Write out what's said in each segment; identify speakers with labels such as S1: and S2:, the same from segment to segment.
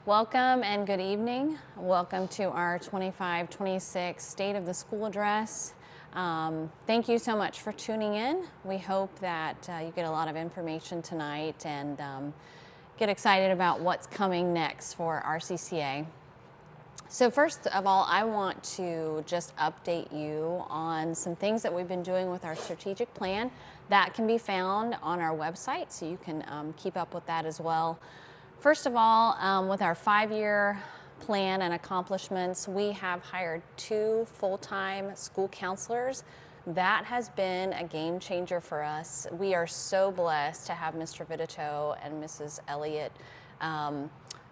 S1: Welcome and good evening. Welcome to our 25-26 State of the School Address. Thank you so much for tuning in. We hope that you get a lot of information tonight and get excited about what's coming next for RCCA. So first of all, I want to just update you on some things that we've been doing with our strategic plan. That can be found on our website, so you can keep up with that as well. First of all, with our 5-year plan and accomplishments, we have hired 2 full-time school counselors. That has been a game changer for us. We are so blessed to have Mr. Vitito and Mrs. Elliott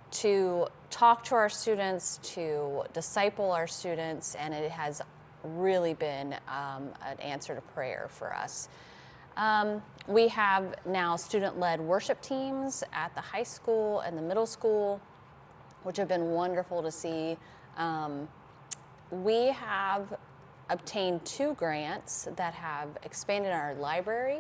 S1: to talk to our students, to disciple our students, and it has really been an answer to prayer for us. We have now student-led worship teams at the high school and the middle school, which have been wonderful to see. We have obtained 2 grants that have expanded our library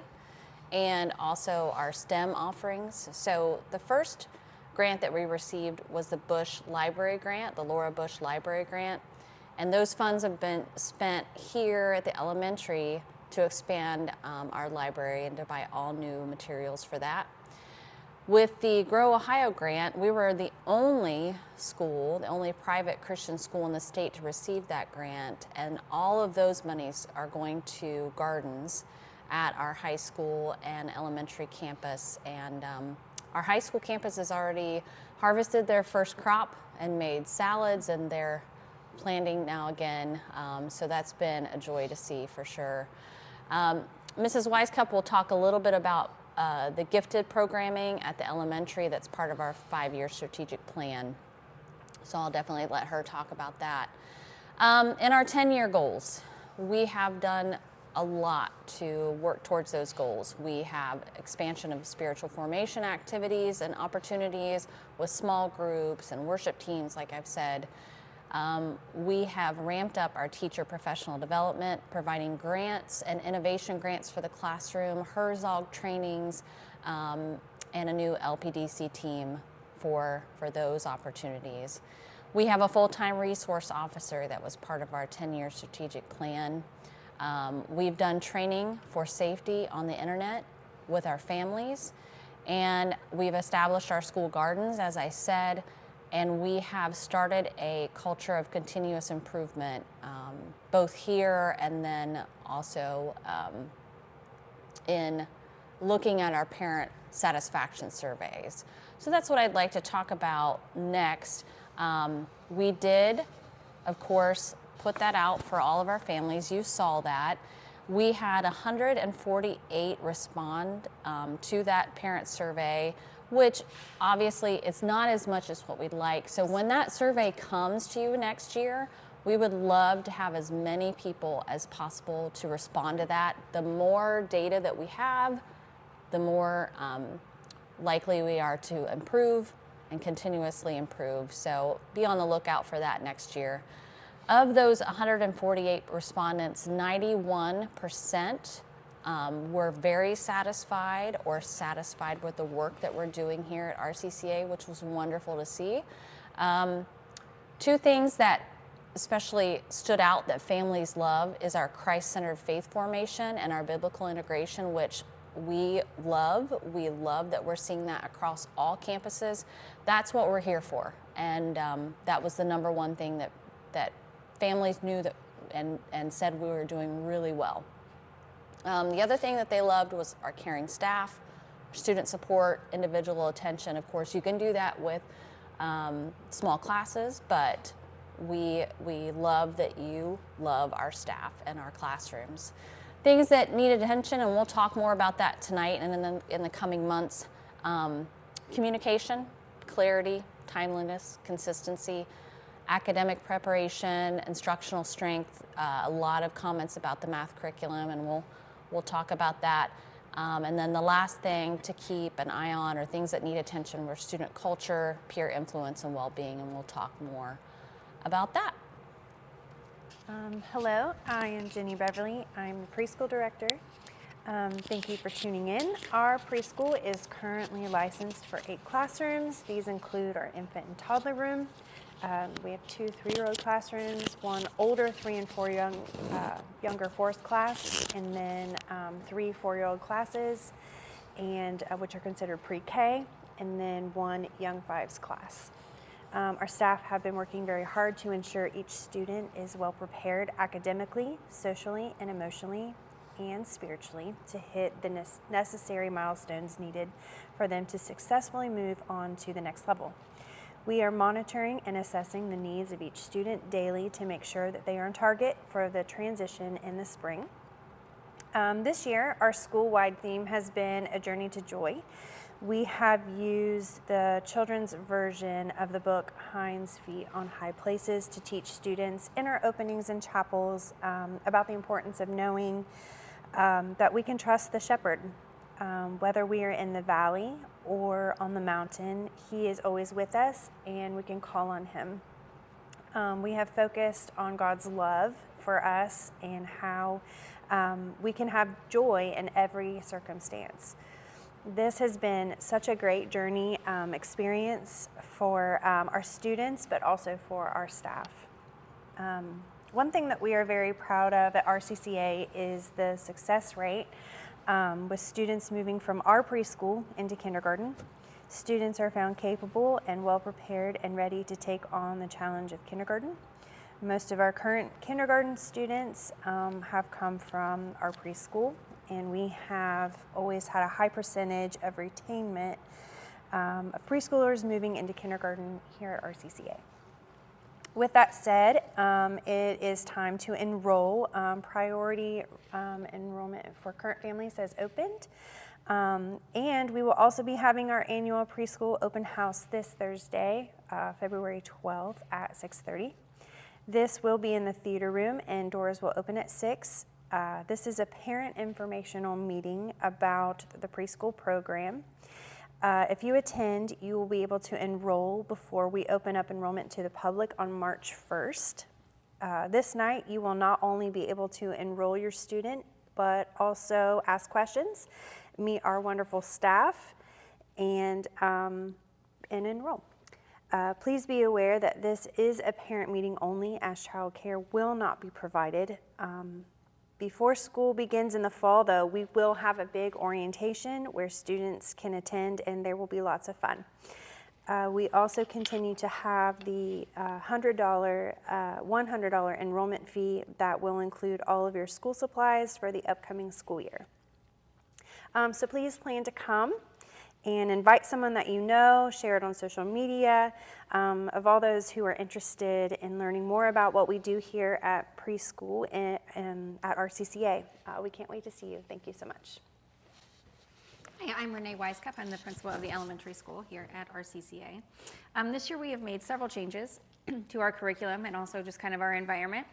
S1: and also our STEM offerings. So the first grant that we received was the Bush Library Grant, the Laura Bush Library Grant, and those funds have been spent here at the elementary to expand our library and to buy all new materials for that. With the Grow Ohio grant, we were the only school, the only private Christian school in the state to receive that grant, and all of those monies are going to gardens at our high school and elementary campus. And our high school campus has already harvested their first crop and made salads, and they're planting now again. So that's been a joy to see for sure. Mrs. Weiskup will talk a little bit about the gifted programming at the elementary that's part of our 5-year strategic plan. So I'll definitely let her talk about that. In our 10-year goals, we have done a lot to work towards those goals. We have expansion of spiritual formation activities and opportunities with small groups and worship teams, like I've said. We have ramped up our teacher professional development, providing grants and innovation grants for the classroom, Herzog trainings, and a new LPDC team for those opportunities. We have a full-time resource officer that was part of our 10-year strategic plan. We've done training for safety on the internet with our families, and we've established our school gardens, as I said, and we have started a culture of continuous improvement, both here and then also in looking at our parent satisfaction surveys. So that's what I'd like to talk about next. We did, of course, put that out for all of our families. You saw that. We had 148 respond to that parent survey, which obviously it's not as much as what we'd like. So when that survey comes to you next year, we would love to have as many people as possible to respond to that. The more data that we have, the more likely we are to improve and continuously improve. So be on the lookout for that next year. Of those 148 respondents, 91% were very satisfied or satisfied with the work that we're doing here at RCCA, which was wonderful to see. 2 things that especially stood out that families love is our Christ-centered faith formation and our biblical integration, which we love. We love that we're seeing that across all campuses. That's what we're here for, and that was the number one thing that families knew that and said we were doing really well. The other thing that they loved was our caring staff, student support, individual attention. Of course, you can do that with small classes, but we love that you love our staff and our classrooms. Things that need attention, and we'll talk more about that tonight and in the coming months. Communication, clarity, timeliness, consistency, academic preparation, instructional strength, a lot of comments about the math curriculum, and we'll talk about that. And then the last thing to keep an eye on, or things that need attention, were student culture, peer influence, and well-being, and we'll talk more about that.
S2: Hello, I am Jenny Beverly. I'm the preschool director. Thank you for tuning in. Our preschool is currently licensed for 8 classrooms. These include our infant and toddler room. We have 2 3-year-old classrooms, 1 older 3 and 4 younger 4th class, and then 3 4-year-old classes, and which are considered pre-K, and then 1 young 5s class. Our staff have been working very hard to ensure each student is well prepared academically, socially, and emotionally, and spiritually to hit the necessary milestones needed for them to successfully move on to the next level. We are monitoring and assessing the needs of each student daily to make sure that they are on target for the transition in the spring. This year, our school-wide theme has been A Journey to Joy. We have used the children's version of the book Hind's Feet on High Places to teach students in our openings and chapels about the importance of knowing that we can trust the shepherd. Whether we are in the valley or on the mountain, he is always with us and we can call on him. We have focused on God's love for us and how we can have joy in every circumstance. This has been such a great journey experience for our students, but also for our staff. One thing that we are very proud of at RCCA is the success rate with students moving from our preschool into kindergarten. Students are found capable and well prepared and ready to take on the challenge of kindergarten. Most of our current kindergarten students have come from our preschool, and we have always had a high percentage of retainment of preschoolers moving into kindergarten here at RCCA. With that said, it is time to enroll. Priority enrollment for current families has opened. And we will also be having our annual preschool open house this Thursday, February 12th at 6:30. This will be in the theater room and doors will open at 6. This is a parent informational meeting about the preschool program. If you attend, you will be able to enroll before we open up enrollment to the public on March 1st. This night, you will not only be able to enroll your student, but also ask questions, meet our wonderful staff, and enroll. Please be aware that this is a parent meeting only, as childcare will not be provided. Before school begins in the fall, though, we will have a big orientation where students can attend and there will be lots of fun. We also continue to have the $100 enrollment fee that will include all of your school supplies for the upcoming school year. So please plan to come and invite someone that you know, share it on social media. Of all those who are interested in learning more about what we do here at preschool and at RCCA. We can't wait to see you. Thank you so much.
S3: Hi, I'm Renee Weiskup. I'm the principal of the elementary school here at RCCA. This year we have made several changes to our curriculum and also just kind of our environment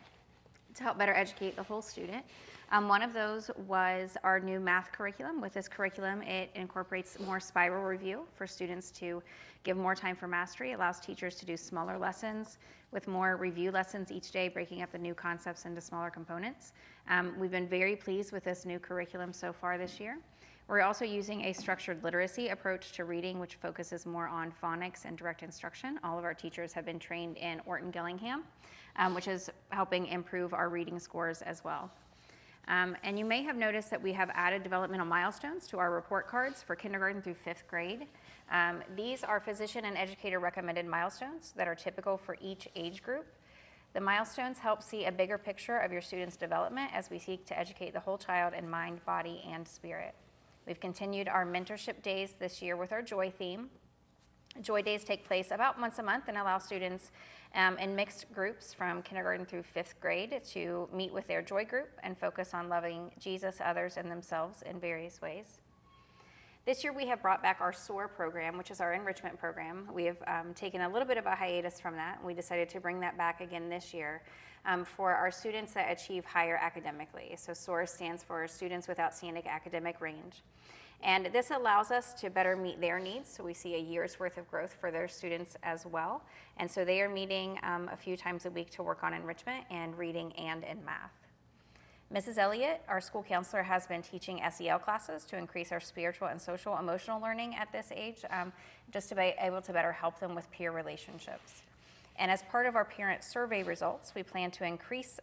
S3: to help better educate the whole student. One of those was our new math curriculum. With this curriculum, it incorporates more spiral review for students to give more time for mastery. It allows teachers to do smaller lessons with more review lessons each day, breaking up the new concepts into smaller components. We've been very pleased with this new curriculum so far this year. We're also using a structured literacy approach to reading, which focuses more on phonics and direct instruction. All of our teachers have been trained in Orton Gillingham, which is helping improve our reading scores as well. And you may have noticed that we have added developmental milestones to our report cards for kindergarten through 5th grade. These are physician and educator recommended milestones that are typical for each age group. The milestones help see a bigger picture of your student's development as we seek to educate the whole child in mind, body, and spirit. We've continued our mentorship days this year with our joy theme. Joy days take place about once a month and allow students in mixed groups from kindergarten through 5th grade to meet with their joy group and focus on loving Jesus, others, and themselves in various ways. This year we have brought back our SOAR program, which is our enrichment program. We have taken a little bit of a hiatus from that, and we decided to bring that back again this year for our students that achieve higher academically. So SOAR stands for Students with Outstanding Academic Range. And this allows us to better meet their needs, so we see a year's worth of growth for their students as well. And so they are meeting a few times a week to work on enrichment and reading and in math. Mrs. Elliott, our school counselor, has been teaching SEL classes to increase our spiritual and social emotional learning at this age, just to be able to better help them with peer relationships. And as part of our parent survey results, we plan to increase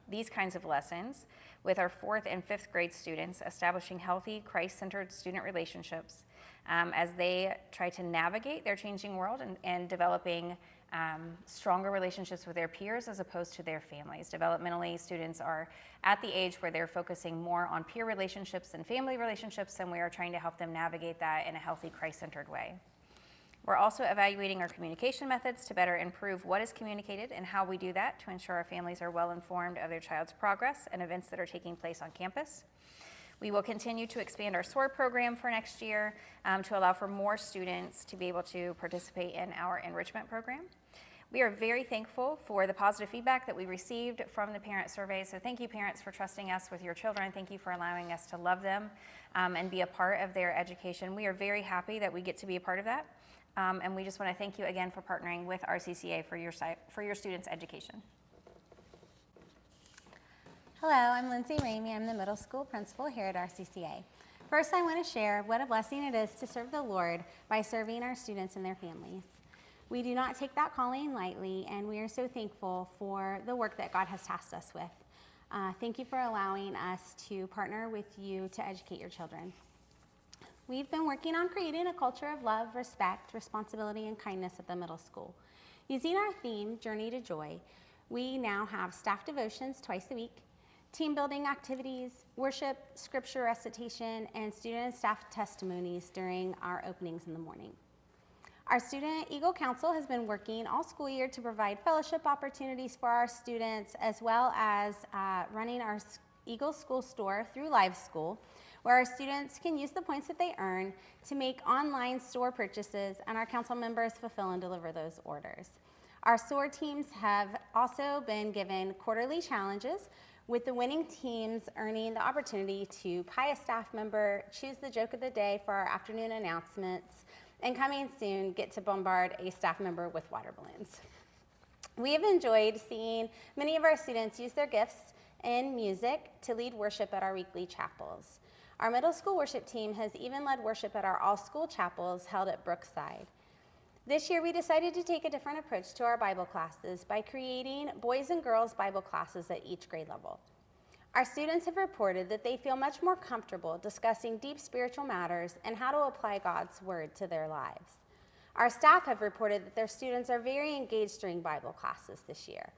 S3: these kinds of lessons with our 4th and 5th grade students, establishing healthy, Christ-centered student relationships as they try to navigate their changing world and developing stronger relationships with their peers as opposed to their families. Developmentally, students are at the age where they're focusing more on peer relationships and family relationships, and we are trying to help them navigate that in a healthy, Christ-centered way. We're also evaluating our communication methods to better improve what is communicated and how we do that to ensure our families are well informed of their child's progress and events that are taking place on campus. We will continue to expand our SOAR program for next year to allow for more students to be able to participate in our enrichment program. We are very thankful for the positive feedback that we received from the parent survey. So thank you, parents, for trusting us with your children. Thank you for allowing us to love them and be a part of their education. We are very happy that we get to be a part of that. And we just want to thank you again for partnering with RCCA for your students' education.
S4: Hello, I'm Lindsay Ramey. I'm the middle school principal here at RCCA. First, I want to share what a blessing it is to serve the Lord by serving our students and their families. We do not take that calling lightly, and we are so thankful for the work that God has tasked us with. Thank you for allowing us to partner with you to educate your children. We've been working on creating a culture of love, respect, responsibility, and kindness at the middle school. Using our theme, Journey to Joy, we now have staff devotions twice a week, team building activities, worship, scripture recitation, and student and staff testimonies during our openings in the morning. Our Student Eagle Council has been working all school year to provide fellowship opportunities for our students, as well as running our Eagle School Store through Live School, where our students can use the points that they earn to make online store purchases, and our council members fulfill and deliver those orders. Our SOAR teams have also been given quarterly challenges, with the winning teams earning the opportunity to pie a staff member, choose the joke of the day for our afternoon announcements, and coming soon, get to bombard a staff member with water balloons. We have enjoyed seeing many of our students use their gifts in music to lead worship at our weekly chapels. Our middle school worship team has even led worship at our all-school chapels held at Brookside. This year, we decided to take a different approach to our Bible classes by creating boys and girls Bible classes at each grade level. Our students have reported that they feel much more comfortable discussing deep spiritual matters and how to apply God's word to their lives. Our staff have reported that their students are very engaged during Bible classes this year.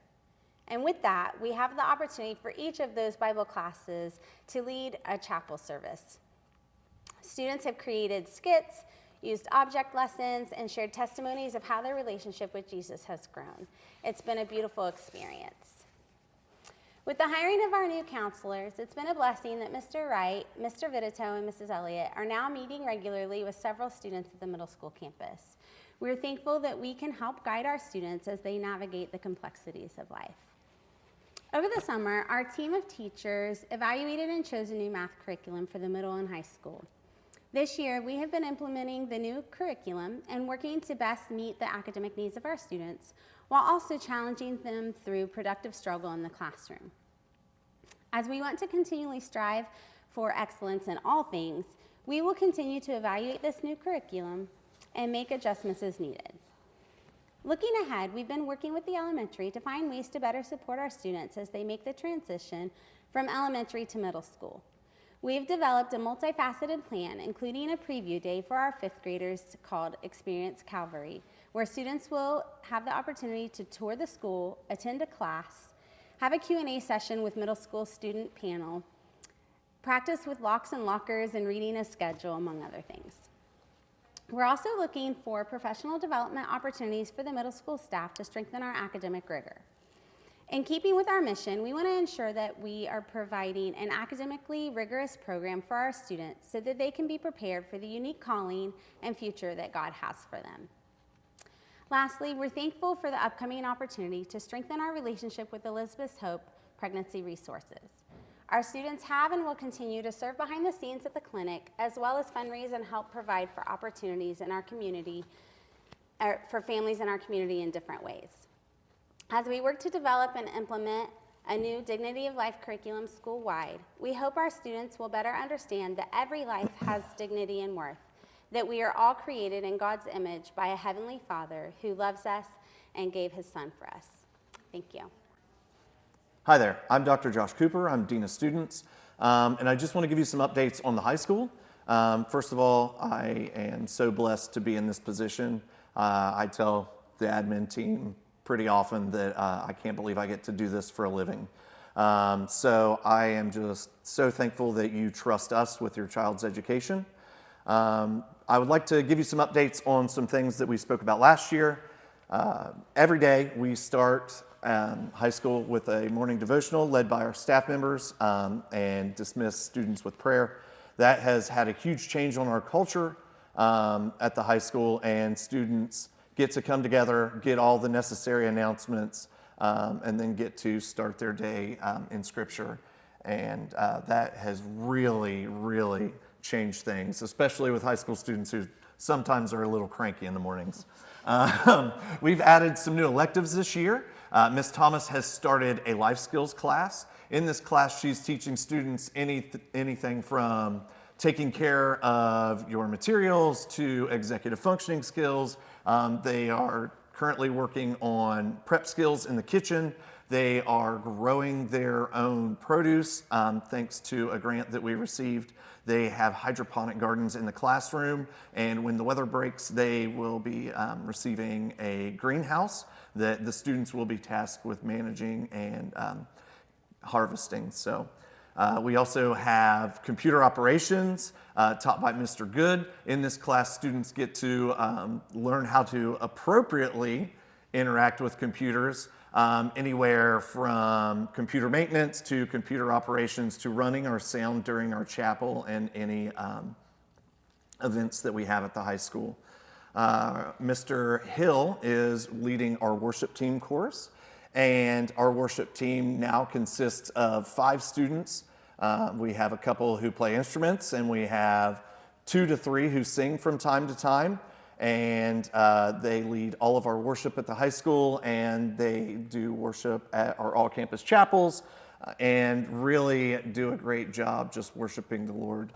S4: And with that, we have the opportunity for each of those Bible classes to lead a chapel service. Students have created skits, used object lessons, and shared testimonies of how their relationship with Jesus has grown. It's been a beautiful experience. With the hiring of our new counselors, it's been a blessing that Mr. Wright, Mr. Vitito, and Mrs. Elliott are now meeting regularly with several students at the middle school campus. We're thankful that we can help guide our students as they navigate the complexities of life. Over the summer, our team of teachers evaluated and chose a new math curriculum for the middle and high school. This year, we have been implementing the new curriculum and working to best meet the academic needs of our students, while also challenging them through productive struggle in the classroom. As we want to continually strive for excellence in all things, we will continue to evaluate this new curriculum and make adjustments as needed. Looking ahead, we've been working with the elementary to find ways to better support our students as they make the transition from elementary to middle school. We've developed a multifaceted plan, including a preview day for our 5th graders called Experience Calvary, where students will have the opportunity to tour the school, attend a class, have a Q&A session with middle school student panel, practice with locks and lockers and reading a schedule, among other things. We're also looking for professional development opportunities for the middle school staff to strengthen our academic rigor. In keeping with our mission, we want to ensure that we are providing an academically rigorous program for our students so that they can be prepared for the unique calling and future that God has for them. Lastly, we're thankful for the upcoming opportunity to strengthen our relationship with Elizabeth's Hope Pregnancy Resources. Our students have and will continue to serve behind the scenes at the clinic, as well as fundraise and help provide for opportunities in our community, for families in our community in different ways. As we work to develop and implement a new Dignity of Life curriculum school-wide. We hope our students will better understand that every life has dignity and worth, that we are all created in God's image by a Heavenly Father who loves us and gave His Son for us. Thank you.
S5: Hi there, I'm Dr. Josh Cooper. I'm Dean of Students, and I just want to give you some updates on the high school. First of all, I am so blessed to be in this position. I tell the admin team pretty often that I can't believe I get to do this for a living. So I am just so thankful that you trust us with your child's education. I would like to give you some updates on some things that we spoke about last year. Every day we start high school with a morning devotional led by our staff members and dismiss students with prayer. That has had a huge change on our culture at the high school, and students get to come together, get all the necessary announcements, and then get to start their day in Scripture. And that has really, really changed things, especially with high school students who sometimes are a little cranky in the mornings. We've added some new electives this year. Ms. Thomas has started a life skills class. In this class, she's teaching students anything from taking care of your materials to executive functioning skills. They are currently working on prep skills in the kitchen. They are growing their own produce thanks to a grant that we received. They have hydroponic gardens in the classroom, and when the weather breaks, they will be receiving a greenhouse that the students will be tasked with managing and harvesting. So we also have computer operations taught by Mr. Good. In this class, students get to learn how to appropriately interact with computers, anywhere from computer maintenance to computer operations to running our sound during our chapel and any events that we have at the high school. Mr. Hill is leading our worship team course, and our worship team now consists of 5 students. We have a couple who play instruments, and we have 2 to 3 who sing from time to time. And they lead all of our worship at the high school, and they do worship at our all-campus chapels, and really do a great job just worshiping the Lord.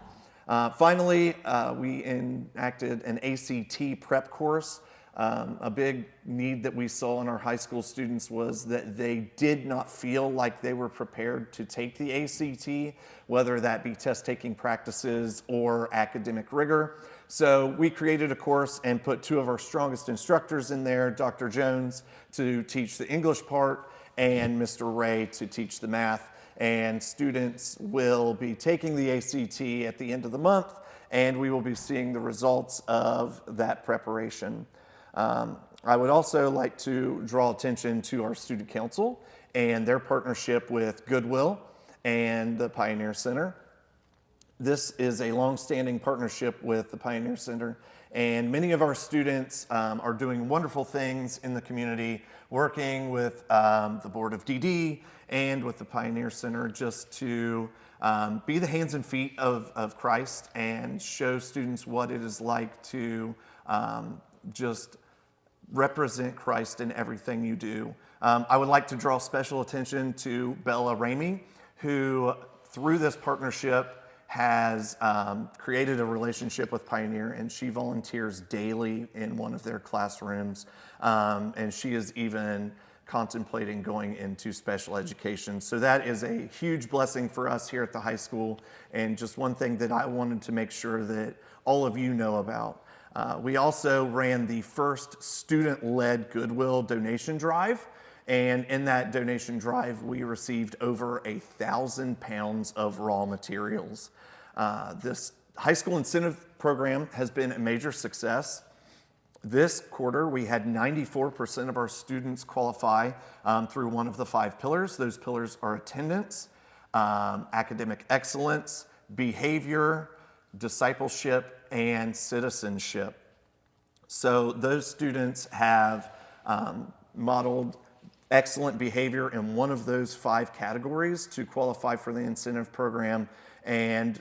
S5: Finally, we enacted an ACT prep course. A big need that we saw in our high school students was that they did not feel like they were prepared to take the ACT, whether that be test-taking practices or academic rigor. So we created a course and put 2 of our strongest instructors in there, Dr. Jones to teach the English part and Mr. Ray to teach the math. And students will be taking the ACT at the end of the month, and we will be seeing the results of that preparation. I would also like to draw attention to our student council and their partnership with Goodwill and the Pioneer Center. This is a long-standing partnership with the Pioneer Center, and many of our students are doing wonderful things in the community, working with the Board of DD and with the Pioneer Center just to be the hands and feet of Christ and show students what it is like to just represent Christ in everything you do. I would like to draw special attention to Bella Ramey, who through this partnership has created a relationship with Pioneer, and she volunteers daily in one of their classrooms, and she is even contemplating going into special education. So that is a huge blessing for us here at the high school, and just one thing that I wanted to make sure that all of you know about. We also ran the first student-led Goodwill donation drive, and in that donation drive, we received over 1,000 pounds of raw materials. This high school incentive program has been a major success. This quarter, we had 94% of our students qualify through one of the 5 pillars. Those pillars are attendance, academic excellence, behavior, discipleship, and citizenship. So those students have modeled excellent behavior in one of those 5 categories to qualify for the incentive program, and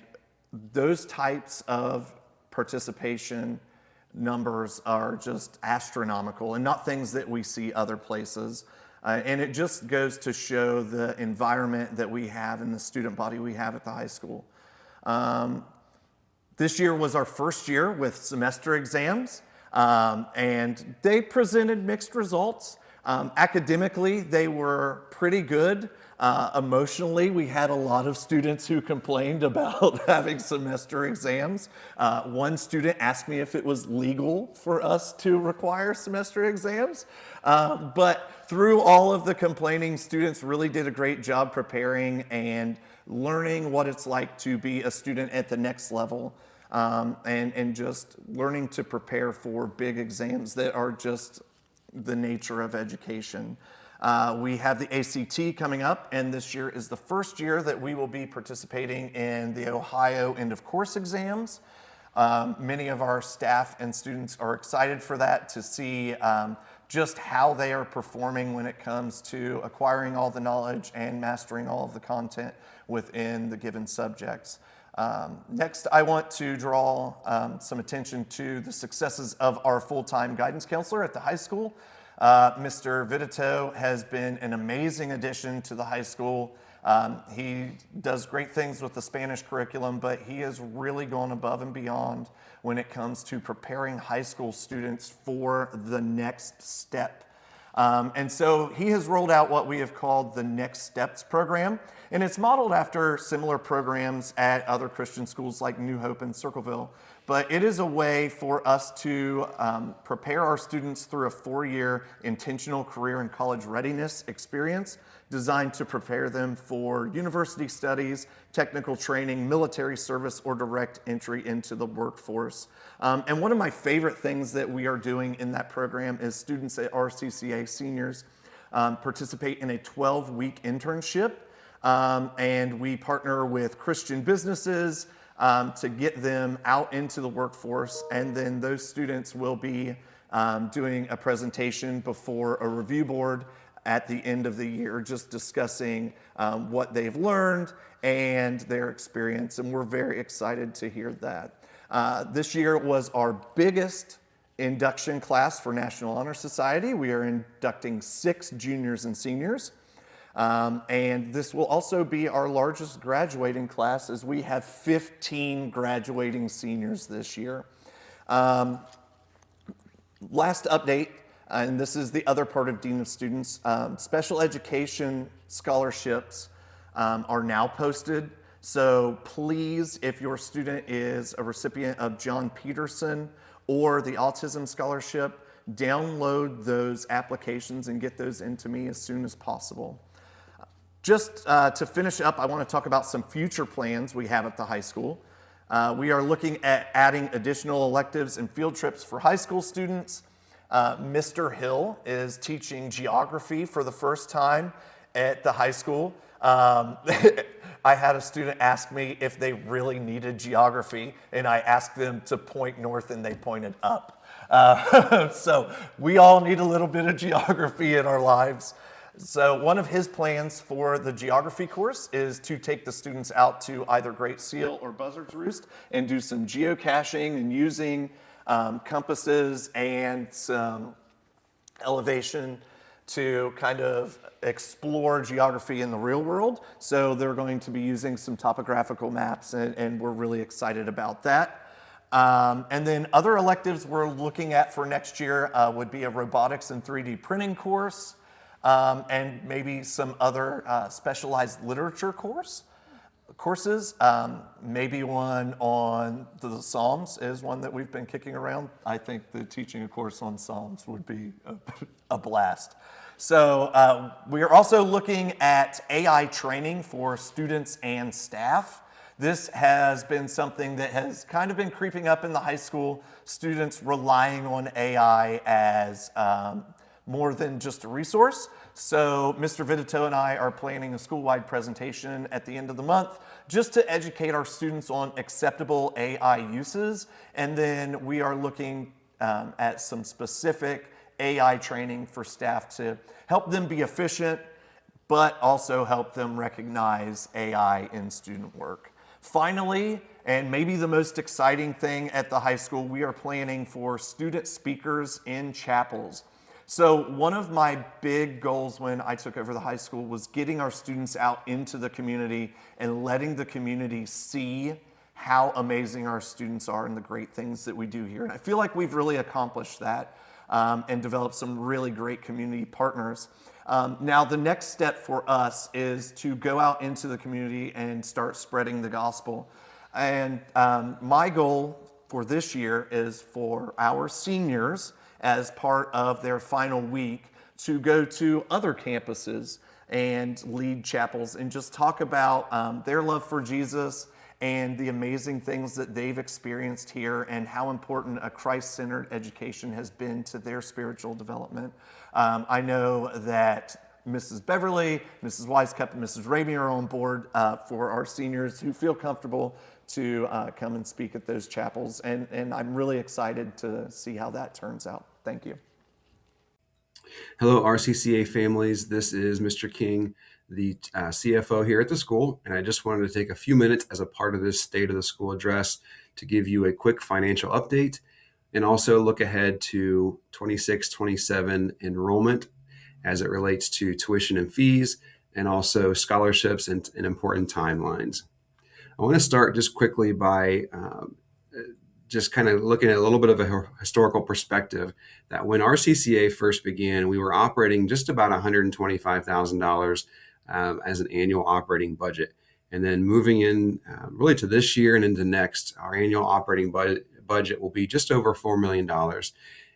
S5: those types of participation numbers are just astronomical and not things that we see other places. And it just goes to show the environment that we have and the student body we have at the high school. This year was our first year with semester exams, and they presented mixed results. Academically, they were pretty good. Emotionally, we had a lot of students who complained about having semester exams. One student asked me if it was legal for us to require semester exams. But through all of the complaining, students really did a great job preparing and learning what it's like to be a student at the next level, and just learning to prepare for big exams that are just the nature of education. We have the ACT coming up, and this year is the first year that we will be participating in the Ohio end of course exams. Many of our staff and students are excited for that, to see just how they are performing when it comes to acquiring all the knowledge and mastering all of the content within the given subjects. Next, I want to draw some attention to the successes of our full-time guidance counselor at the high school. Mr. Vidito has been an amazing addition to the high school. He does great things with the Spanish curriculum, but he has really gone above and beyond when it comes to preparing high school students for the next step. And so he has rolled out what we have called the Next Steps program, and it's modeled after similar programs at other Christian schools like New Hope and Circleville. But it is a way for us to prepare our students through a 4-year intentional career and college readiness experience designed to prepare them for university studies, technical training, military service, or direct entry into the workforce. And one of my favorite things that we are doing in that program is students at RCCA seniors participate in a 12-week internship, and we partner with Christian businesses to get them out into the workforce, and then those students will be doing a presentation before a review board at the end of the year, just discussing what they've learned and their experience, and we're very excited to hear that. This year was our biggest induction class for National Honor Society. We are inducting 6 juniors and seniors. And this will also be our largest graduating class, as we have 15 graduating seniors this year. Last update, and this is the other part of Dean of Students, special education scholarships are now posted. So please, if your student is a recipient of John Peterson or the Autism Scholarship, download those applications and get those into me as soon as possible. Just to finish up, I want to talk about some future plans we have at the high school. We are looking at adding additional electives and field trips for high school students. Mr. Hill is teaching geography for the first time at the high school. I had a student ask me if they really needed geography, and I asked them to point north, and they pointed up. So we all need a little bit of geography in our lives. So one of his plans for the geography course is to take the students out to either Great Seal or Buzzard's Roost and do some geocaching and using compasses and some elevation to kind of explore geography in the real world. So they're going to be using some topographical maps, and we're really excited about that. And then other electives we're looking at for next year would be a robotics and 3D printing course, and maybe some other specialized literature courses. Maybe one on the Psalms is one that we've been kicking around. I think that teaching a course on Psalms would be a blast. So we are also looking at AI training for students and staff. This has been something that has kind of been creeping up in the high school, students relying on AI as more than just a resource. So Mr. Vidito and I are planning a school-wide presentation at the end of the month just to educate our students on acceptable AI uses. And then we are looking at some specific AI training for staff to help them be efficient, but also help them recognize AI in student work. Finally, and maybe the most exciting thing at the high school, we are planning for student speakers in chapels. So one of my big goals when I took over the high school was getting our students out into the community and letting the community see how amazing our students are and the great things that we do here. And I feel like we've really accomplished that and developed some really great community partners. Now, the next step for us is to go out into the community and start spreading the gospel. And my goal for this year is for our seniors, as part of their final week, to go to other campuses and lead chapels and just talk about their love for Jesus and the amazing things that they've experienced here and how important a Christ-centered education has been to their spiritual development. I know that Mrs. Beverly, Mrs. Wisecup, and Mrs. Ramey are on board for our seniors who feel comfortable to come and speak at those chapels. And I'm really excited to see how that turns out. Thank you.
S6: Hello, RCCA families. This is Mr. King, the CFO here at the school. And I just wanted to take a few minutes as a part of this State of the School address to give you a quick financial update and also look ahead to 26-27 enrollment as it relates to tuition and fees and also scholarships and important timelines. I want to start just quickly by just kind of looking at a little bit of a historical perspective that when RCCA first began, we were operating just about $125,000 as an annual operating budget. And then moving in really to this year and into next, our annual operating budget will be just over $4 million.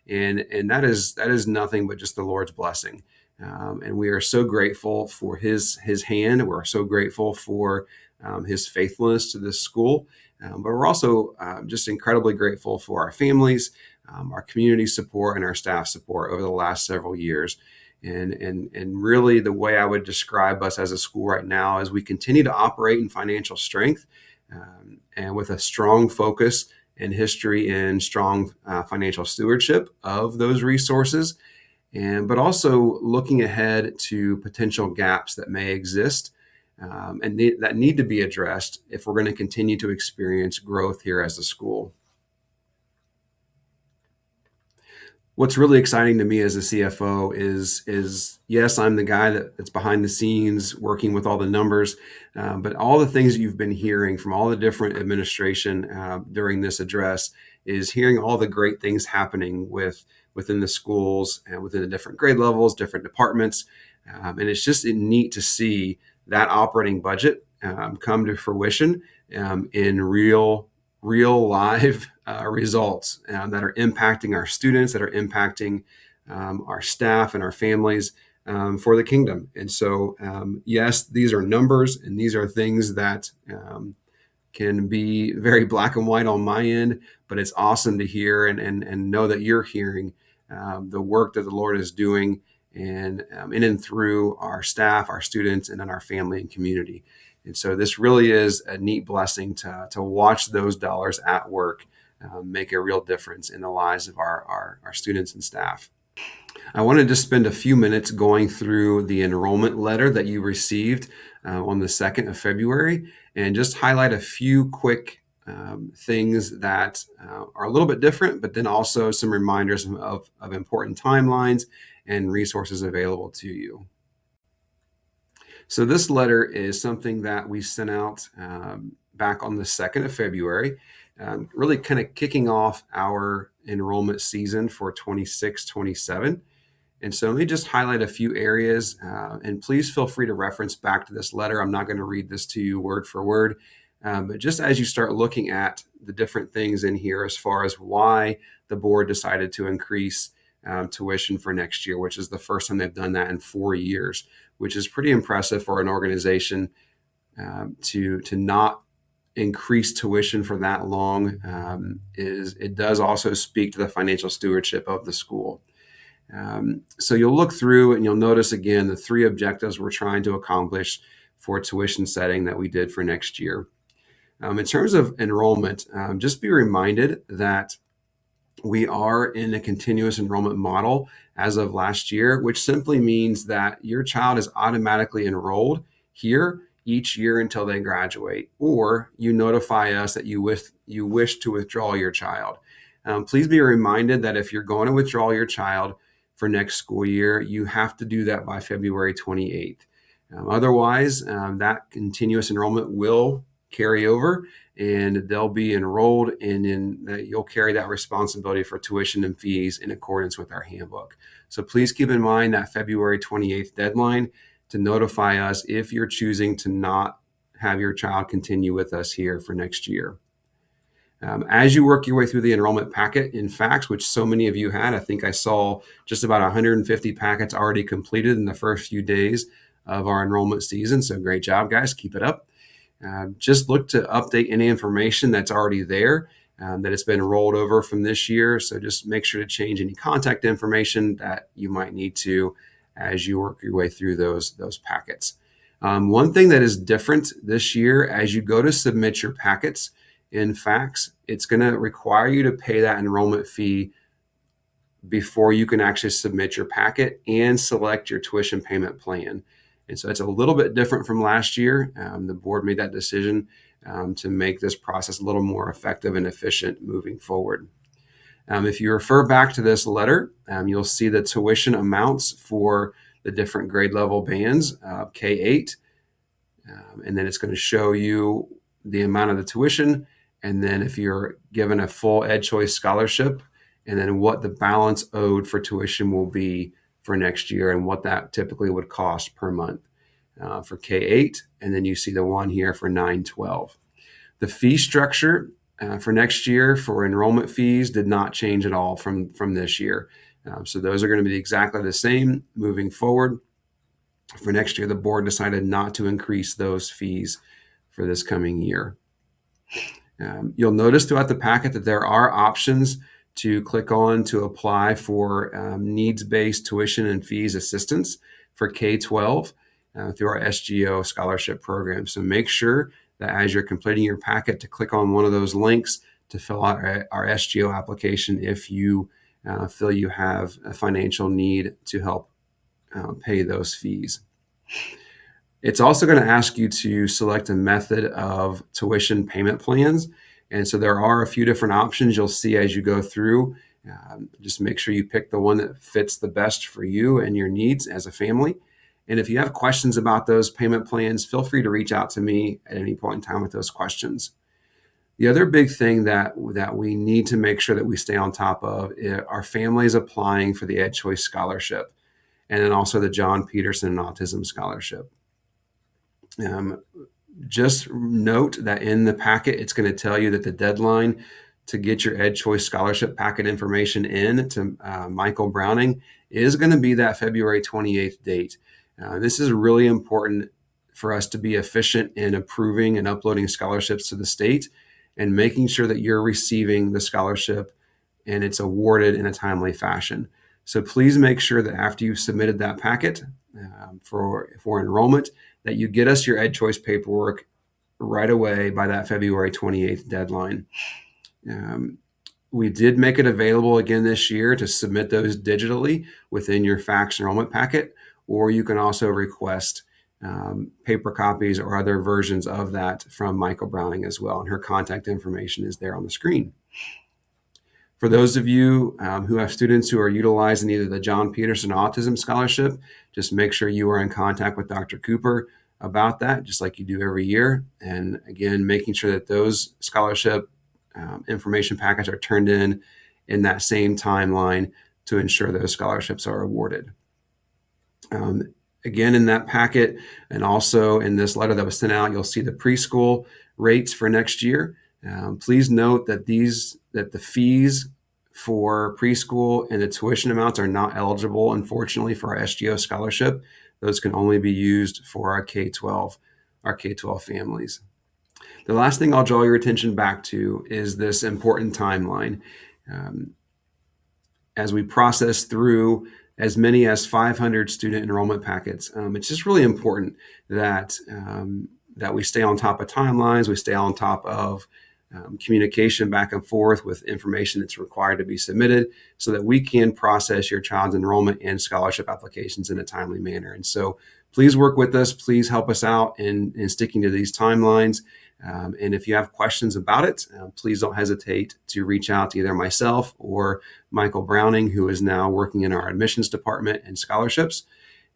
S6: And that is nothing but just the Lord's blessing. And we are so grateful for his hand. We're so grateful for his faithfulness to this school. But we're also just incredibly grateful for our families, our community support, and our staff support over the last several years. And really the way I would describe us as a school right now is we continue to operate in financial strength and with a strong focus and history in strong financial stewardship of those resources. But also looking ahead to potential gaps that may exist and that need to be addressed if we're going to continue to experience growth here as a school. What's really exciting to me as a CFO is yes, I'm the guy that's behind the scenes working with all the numbers, but all the things that you've been hearing from all the different administration during this address is hearing all the great things happening within the schools and within the different grade levels, different departments. And it's just neat to see that operating budget come to fruition in real live results that are impacting our students, that are impacting our staff and our families for the kingdom. And so, yes, these are numbers and these are things that can be very black and white on my end, but it's awesome to hear and know that you're hearing the work that the Lord is doing and in and through our staff, our students, and in our family and community. And so this really is a neat blessing to watch those dollars at work make a real difference in the lives of our students and staff. I wanted to spend a few minutes going through the enrollment letter that you received on the 2nd of February and just highlight a few quick things that are a little bit different, but then also some reminders of important timelines and resources available to you. So this letter is something that we sent out back on the 2nd of February, really kind of kicking off our enrollment season for 26-27. And so let me just highlight a few areas, and please feel free to reference back to this letter. I'm not going to read this to you word for word, but just as you start looking at the different things in here as far as why the board decided to increase tuition for next year, which is the first time they've done that in 4 years, which is pretty impressive for an organization to not increase tuition for that long. It does also speak to the financial stewardship of the school. So you'll look through and you'll notice again the 3 objectives we're trying to accomplish for tuition setting that we did for next year. In terms of enrollment, just be reminded that we are in a continuous enrollment model as of last year, which simply means that your child is automatically enrolled here each year until they graduate, or you notify us that you wish to withdraw your child. Please be reminded that if you're going to withdraw your child for next school year, you have to do that by February 28th. Otherwise, that continuous enrollment will carry over, and they'll be enrolled, and then you'll carry that responsibility for tuition and fees in accordance with our handbook. So please keep in mind that February 28th deadline to notify us if you're choosing to not have your child continue with us here for next year. As you work your way through the enrollment packet in FACS, which so many of you had, I think I saw just about 150 packets already completed in the first few days of our enrollment season. So great job, guys. Keep it up. Just look to update any information that's already there, that it's been rolled over from this year. So just make sure to change any contact information that you might need to as you work your way through those packets. One thing that is different this year, as you go to submit your packets in FACS, it's going to require you to pay that enrollment fee before you can actually submit your packet and select your tuition payment plan. And so it's a little bit different from last year. The board made that decision to make this process a little more effective and efficient moving forward. If you refer back to this letter, you'll see the tuition amounts for the different grade level bands, K-8, and then it's going to show you the amount of the tuition, and then if you're given a full Ed Choice scholarship, and then what the balance owed for tuition will be for next year and what that typically would cost per month for K-8, and then you see the one here for 9-12. The fee structure for next year for enrollment fees did not change at all from this year. So those are going to be exactly the same moving forward. For next year, the board decided not to increase those fees for this coming year. You'll notice throughout the packet that there are options to click on to apply for needs-based tuition and fees assistance for K-12 through our SGO scholarship program. So make sure that as you're completing your packet to click on one of those links to fill out our SGO application if you feel you have a financial need to help pay those fees. It's also going to ask you to select a method of tuition payment plans. And so there are a few different options you'll see as you go through. Just make sure you pick the one that fits the best for you and your needs as a family. And if you have questions about those payment plans, feel free to reach out to me at any point in time with those questions. The other big thing that we need to make sure that we stay on top of are families applying for the Ed Choice Scholarship, and then also the John Peterson Autism Scholarship. Just note that in the packet, it's going to tell you that the deadline to get your Ed Choice Scholarship packet information in to Michael Browning is going to be that February 28th date. This is really important for us to be efficient in approving and uploading scholarships to the state and making sure that you're receiving the scholarship and it's awarded in a timely fashion. So please make sure that after you've submitted that packet for enrollment, that you get us your Ed Choice paperwork right away by that February 28th deadline. We did make it available again this year to submit those digitally within your FACS enrollment packet, or you can also request paper copies or other versions of that from Michael Browning as well. And her contact information is there on the screen. For those of you who have students who are utilizing either the John Peterson Autism Scholarship, just make sure you are in contact with Dr. Cooper about that, just like you do every year. And again, making sure that those scholarship information packets are turned in that same timeline to ensure those scholarships are awarded. Again, in that packet and also in this letter that was sent out, you'll see the preschool rates for next year. Please note that the fees for preschool and the tuition amounts are not eligible, unfortunately, for our SGO scholarship. Those can only be used for our K-12 families. The last thing I'll draw your attention back to is this important timeline. As we process through as many as 500 student enrollment packets, it's just really important that we stay on top of timelines, we stay on top of communication back and forth with information that's required to be submitted so that we can process your child's enrollment and scholarship applications in a timely manner. And so please work with us. Please help us out in sticking to these timelines. And if you have questions about it, please don't hesitate to reach out to either myself or Michael Browning, who is now working in our admissions department and scholarships.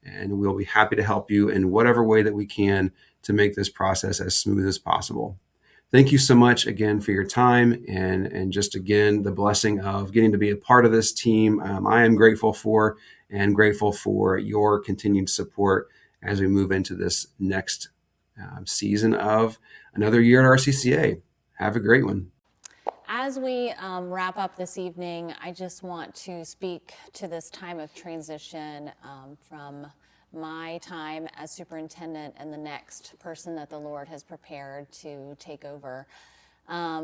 S6: And we'll be happy to help you in whatever way that we can to make this process as smooth as possible. Thank you so much again for your time and just again, the blessing of getting to be a part of this team. I am grateful for and grateful for your continued support as we move into this next season of another year at RCCA. Have a great one.
S1: As we wrap up this evening, I just want to speak to this time of transition from my time as superintendent and the next person that the Lord has prepared to take over.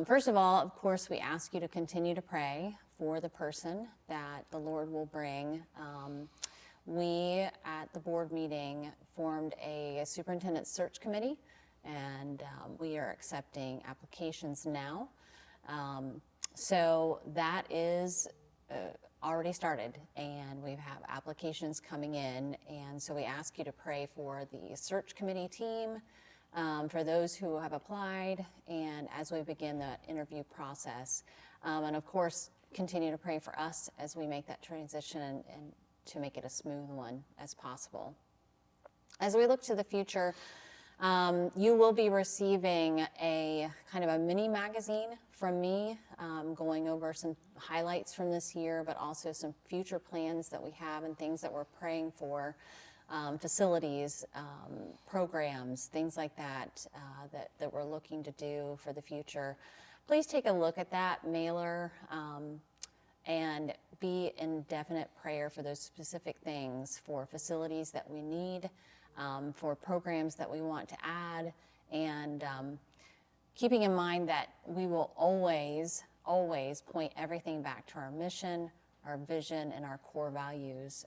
S1: First of all, of course, we ask you to continue to pray for the person that the Lord will bring. We, at the board meeting, formed a superintendent search committee, and we are accepting applications now. So that is already started, and we have applications coming in, and so we ask you to pray for the search committee team, for those who have applied, and as we begin the interview process. And of course, continue to pray for us as we make that transition and to make it a smooth one as possible. As we look to the future, you will be receiving a kind of a mini magazine from me, going over some highlights from this year, but also some future plans that we have and things that we're praying for, facilities, programs, things like that, that we're looking to do for the future. Please take a look at that mailer and be in definite prayer for those specific things, for facilities that we need, for programs that we want to add, and keeping in mind that we will always point everything back to our mission, our vision, and our core values.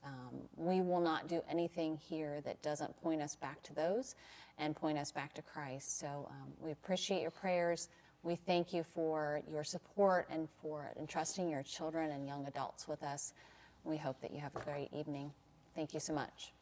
S1: We will not do anything here that doesn't point us back to those and point us back to Christ. So we appreciate your prayers. We thank you for your support and for entrusting your children and young adults with us. We hope that you have a great evening. Thank you so much.